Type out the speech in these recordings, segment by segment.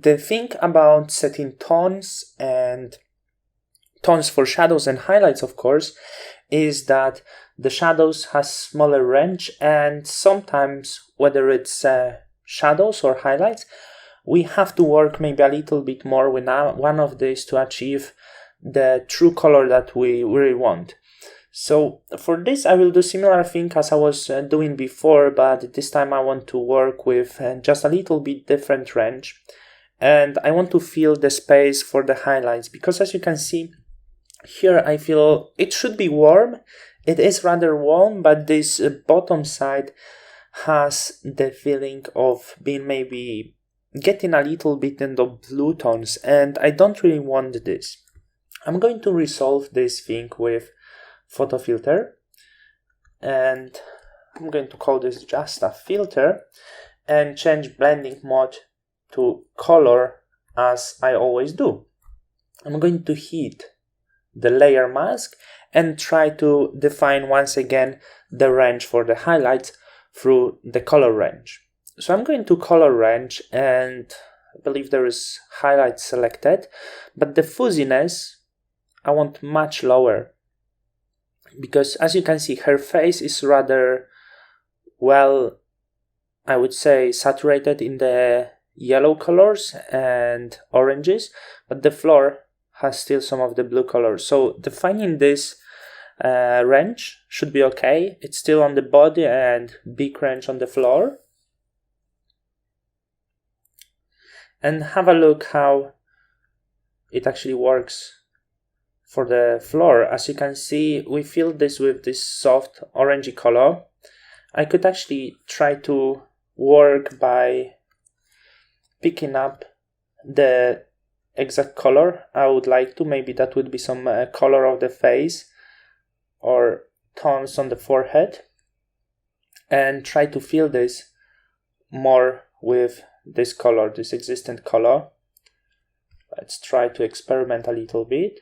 the thing about setting tones and tones for shadows and highlights, of course, is that the shadows has smaller range, and sometimes whether it's shadows or highlights, we have to work maybe a little bit more with one of these to achieve the true color that we really want. So for this, I will do similar thing as I was doing before, but this time I want to work with just a little bit different range. And I want to fill the space for the highlights, because as you can see here, I feel it should be warm. It is rather warm, but this bottom side has the feeling of being maybe getting a little bit in the blue tones, and I don't really want this. I'm going to resolve this thing with photo filter, and I'm going to call this just a filter and change blending mode to color as I always do. I'm going to hit the layer mask and try to define once again the range for the highlights through the color range. So I'm going to color range, and I believe there is highlight selected, but the fuzziness I want much lower, because as you can see, her face is rather, well, I would say saturated in the yellow colors and oranges, but the floor has still some of the blue colors. So defining this range should be okay. It's still on the body and big range on the floor. And have a look how it actually works for the floor. As you can see, we fill this with this soft orangey color. I could actually try to work by picking up the exact color I would like to. Maybe that would be some color of the face or tones on the forehead, and try to fill this more with this color, this existent color. Let's try to experiment a little bit.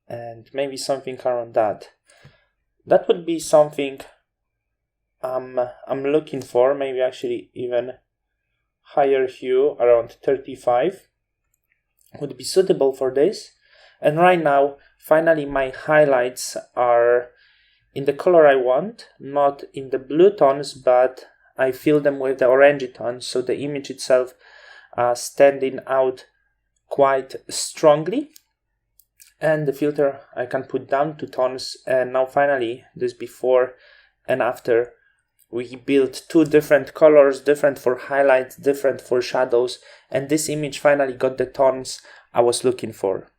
And maybe something around that. That would be something I'm looking for. Maybe actually even higher hue, around 35, would be suitable for this. And right now, finally, my highlights are in the color I want, not in the blue tones, but I fill them with the orangey tones, so the image itself standing out quite strongly. And the filter I can put down to tones, and now finally this before and after. We built two different colors, different for highlights, different for shadows, and this image finally got the tones I was looking for.